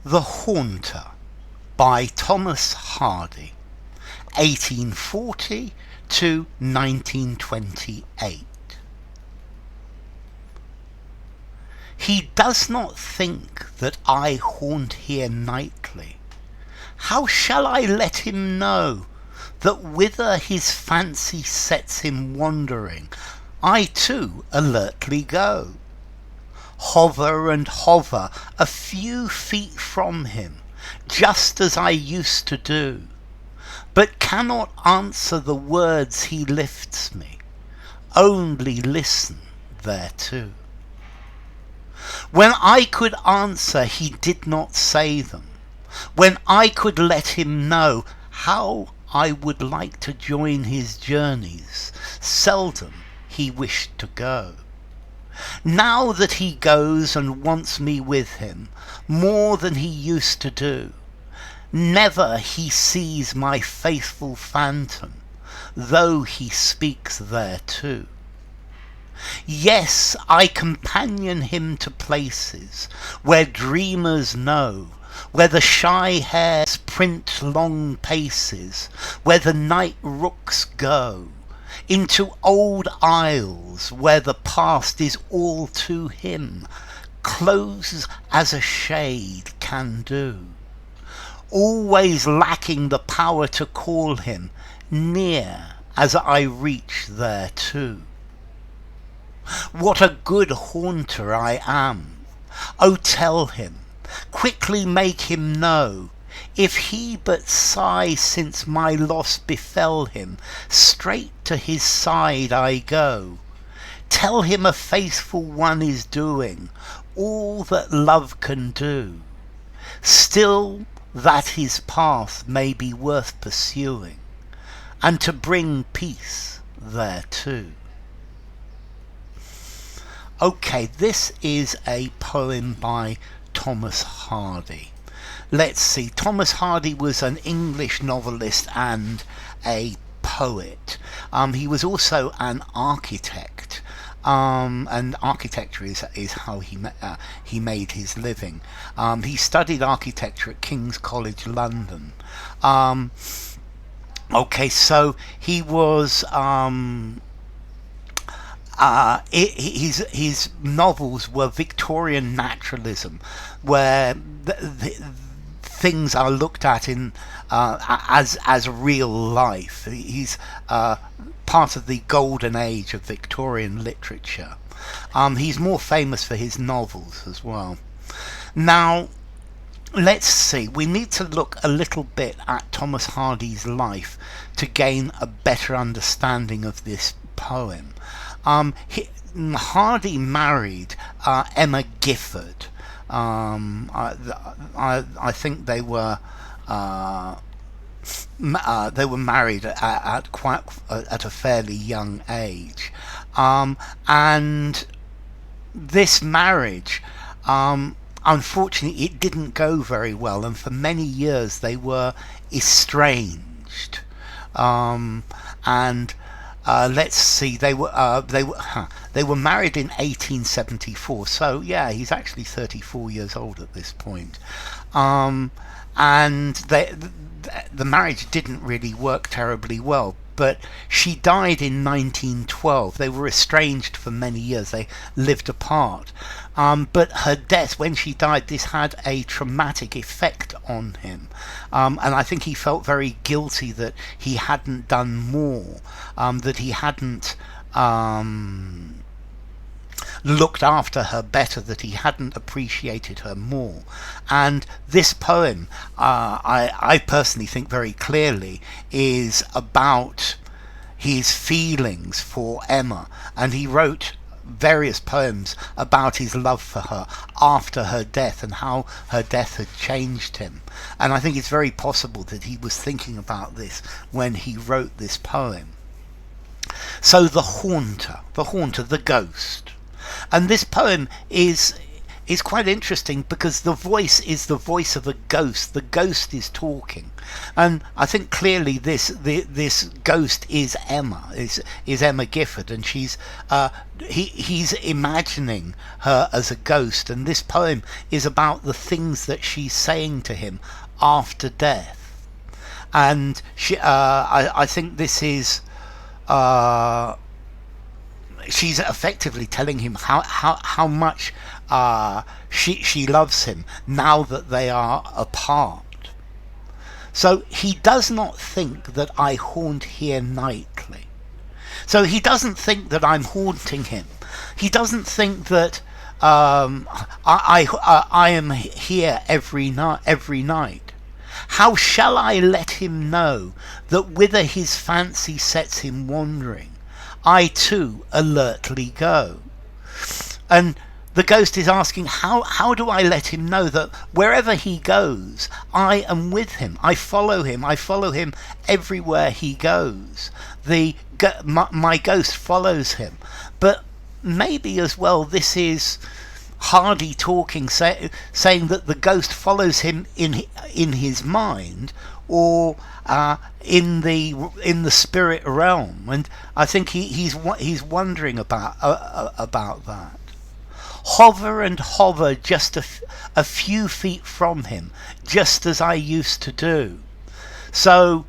The Haunter by Thomas Hardy, 1840 to 1928. He does not think that I haunt here nightly. How shall I let him know that whither his fancy sets him wandering, I too alertly go? Hover and hover a few feet from him, just as I used to do, but cannot answer the words he lifts me, only listen thereto. When I could answer, he did not say them. When I could let him know how I would like to join his journeys, seldom he wished to go. Now that he goes and wants me with him, more than he used to do, never he sees my faithful phantom, though he speaks thereto. Yes, I companion him to places where dreamers know, where the shy hares print long paces, where the night rooks go, into old isles where the past is all to him, close as a shade can do, always lacking the power to call him near as I reach thereto. What a good haunter I am! Oh, tell him, quickly make him know, if he but sigh since my loss befell him, straight to his side I go. Tell him a faithful one is doing all that love can do, still that his path may be worth pursuing, and to bring peace thereto. Okay, this is a poem by Thomas Hardy. Let's see, Thomas Hardy was an English novelist and a poet. He was also an architect, and architecture is how he made his living. He studied architecture at King's College London. Okay, so he was his novels were Victorian naturalism, where things are looked at in as real life. He's part of the golden age of Victorian literature. He's more famous for his novels as well. Now, let's see, we need to look a little bit at Thomas Hardy's life to gain a better understanding of this poem. Hardy married Emma Gifford. I think they were married at a fairly young age, and this marriage, unfortunately, it didn't go very well, and for many years they were estranged. Let's see, they were married in 1874. So yeah, he's actually 34 years old at this point. And the marriage didn't really work terribly well. But she died in 1912. They were estranged for many years. They lived apart. But her death, when she died, this had a traumatic effect on him. And I think he felt very guilty that he hadn't done more, that he hadn't looked after her better, that he hadn't appreciated her more. And this poem, I personally think very clearly, is about his feelings for Emma, and he wrote various poems about his love for her after her death and how her death had changed him. And I think it's very possible that he was thinking about this when he wrote this poem. So the haunter, the ghost. And this poem is is quite interesting because the voice is the voice of a ghost. The ghost is talking, and I think clearly this ghost is Emma, is Emma Gifford, and he's imagining her as a ghost, and this poem is about the things that she's saying to him after death, and I think this is. She's effectively telling him how much she loves him now that they are apart. So he does not think that I haunt here nightly. So he doesn't think that I'm haunting him. He doesn't think that I am here every night. How shall I let him know that whither his fancy sets him wandering, I too alertly go? And the ghost is asking, how do I let him know that wherever he goes, I am with him, I follow him everywhere he goes. My ghost follows him. But maybe as well this is Hardy talking, saying that the ghost follows him in his mind, or in the spirit realm, and I think he's wondering about that. Hover and hover just a few feet from him, just as I used to do. So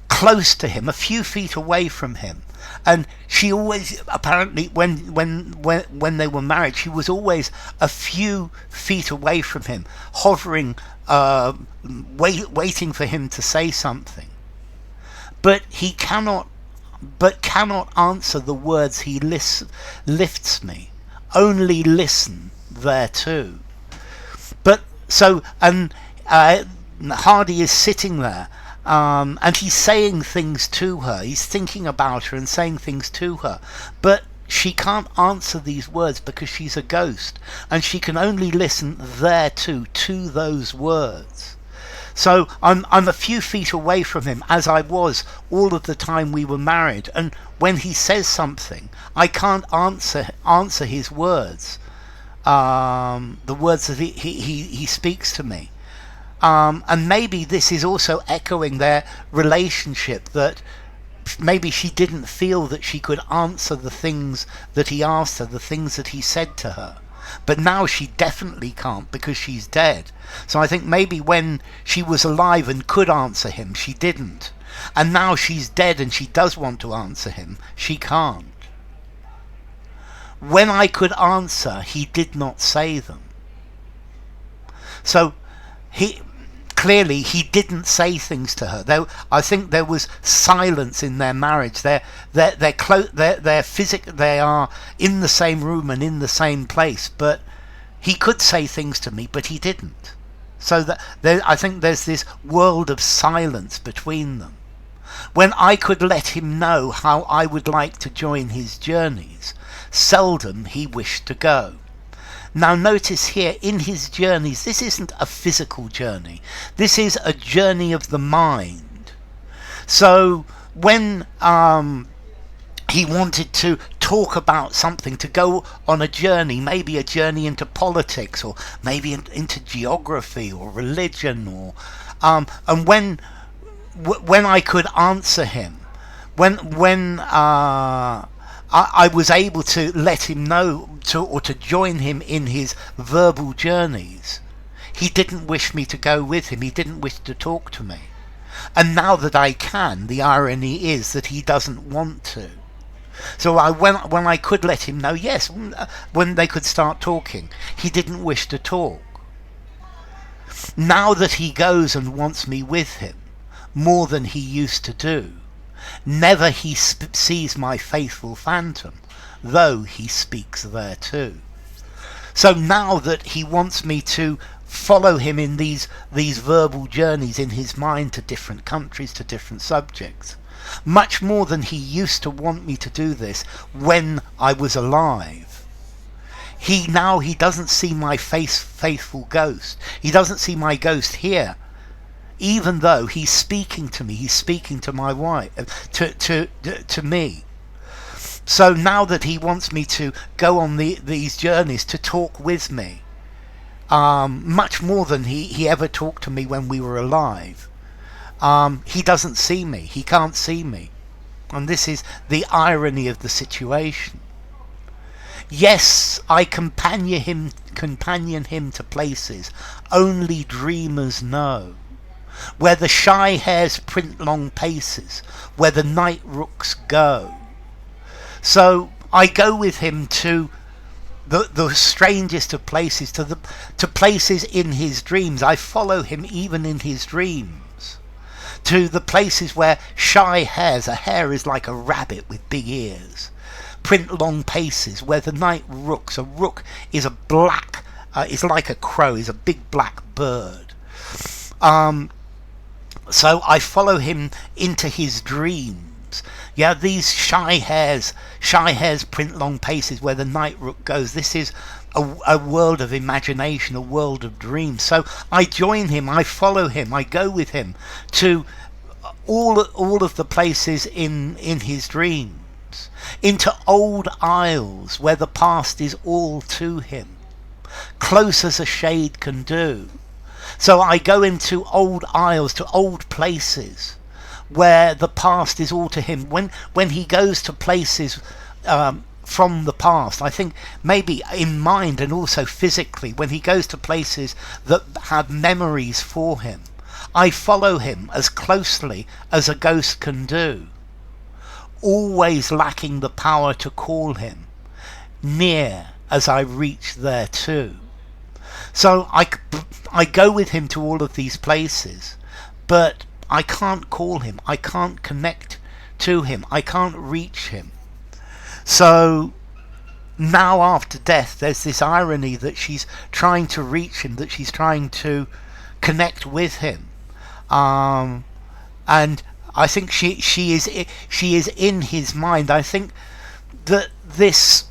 close to him, a few feet away from him. And she always, apparently, when they were married, she was always a few feet away from him, hovering, waiting for him to say something. But he cannot answer the words he lifts me. Only listen thereto. But so, and Hardy is sitting there. And he's saying things to her. He's thinking about her and saying things to her. But she can't answer these words because she's a ghost. And she can only listen thereto, to those words. So I'm a few feet away from him, as I was all of the time we were married. And when he says something, I can't answer his words. The words that he speaks to me. And maybe this is also echoing their relationship, that maybe she didn't feel that she could answer the things that he asked her, the things that he said to her. But now she definitely can't because she's dead. So I think maybe when she was alive and could answer him, she didn't. And now she's dead and she does want to answer him, she can't. When I could answer, he did not say them. So clearly he didn't say things to her. I think there was silence in their marriage. They are in the same room and in the same place, but he could say things to me, but he didn't. So I think there's this world of silence between them. When I could let him know how I would like to join his journeys, seldom he wished to go. Now notice here, in his journeys, this isn't a physical journey. This is a journey of the mind. So when he wanted to talk about something, to go on a journey, maybe a journey into politics, or maybe into geography or religion, or and when I could answer him, when I was able to let him know, or to join him in his verbal journeys, he didn't wish me to go with him. He didn't wish to talk to me. And now that I can, the irony is that he doesn't want to. So when I could let him know, yes, when they could start talking, he didn't wish to talk. Now that he goes and wants me with him, more than he used to do, never he sees my faithful phantom, though he speaks thereto. So now that he wants me to follow him in these verbal journeys in his mind to different countries, to different subjects, much more than he used to want me to do this when I was alive, he doesn't see my faithful ghost. He doesn't see my ghost here. Even though he's speaking to me, he's speaking to my wife, to me. So now that he wants me to go on these journeys, to talk with me, much more than he ever talked to me when we were alive. He doesn't see me. He can't see me. And this is the irony of the situation. Yes, I companion him to places only dreamers know, where the shy hares print long paces, where the night rooks go. So I go with him to the strangest of places, to places in his dreams. I follow him even in his dreams, to the places where shy hares, a hare is like a rabbit with big ears, print long paces, where the night rooks, a rook is a black, is like a crow, is a big black bird. So I follow him into his dreams. Yeah, these shy hares print long paces where the night rook goes. This is a world of imagination, a world of dreams. So I join him, I follow him, I go with him to all of the places in his dreams, into old isles where the past is all to him, close as a shade can do. So I go into old isles, to old places where the past is all to him. When he goes to places from the past, I think maybe in mind and also physically, when he goes to places that have memories for him, I follow him as closely as a ghost can do, always lacking the power to call him, near as I reach thereto. So I go with him to all of these places, but I can't call him, I can't connect to him, I can't reach him. So now after death there's this irony that she's trying to reach him, that she's trying to connect with him, and I think she is in his mind. I think that this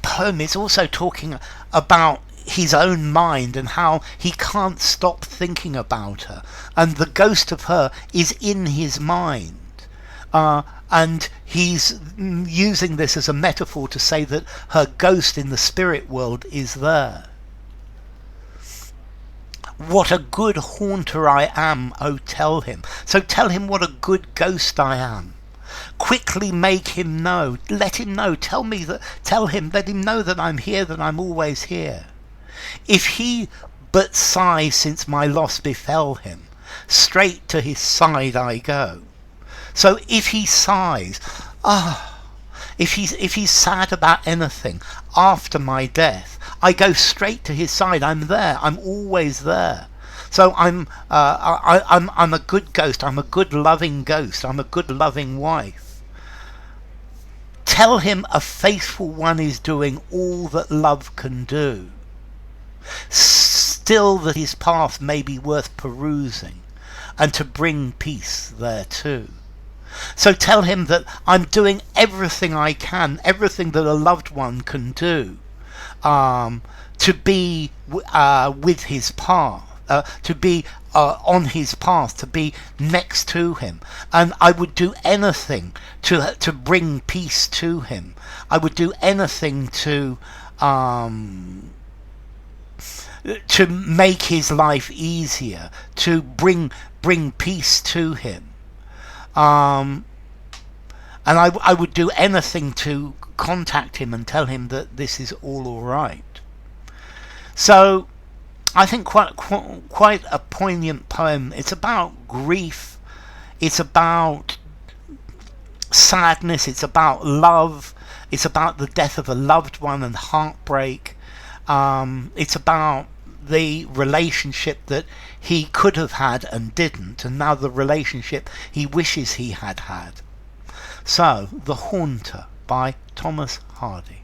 poem is also talking about his own mind and how he can't stop thinking about her, and the ghost of her is in his mind, and he's using this as a metaphor to say that her ghost in the spirit world is there. What a good haunter I am, oh tell him. So tell him what a good ghost I am. Quickly make him know, let him know, let him know that I'm here, that I'm always here. If he but sigh since my loss befell him, straight to his side I go. So if he sighs, if he's sad about anything after my death, I go straight to his side. I'm there. I'm always there. So I'm a good ghost. I'm a good loving ghost. I'm a good loving wife. Tell him a faithful one is doing all that love can do. Still that his path may be worth perusing, and to bring peace thereto. So tell him that I'm doing everything I can, everything that a loved one can do, to be with his path, to be on his path, to be next to him. And I would do anything to bring peace to him. I would do anything to make his life easier, to bring peace to him. And I would do anything to contact him and tell him that this is all right. So I think quite a poignant poem. It's about grief, it's about sadness, it's about love, it's about the death of a loved one and heartbreak. It's about the relationship that he could have had and didn't, and now the relationship he wishes he had had. So, The Haunter by Thomas Hardy.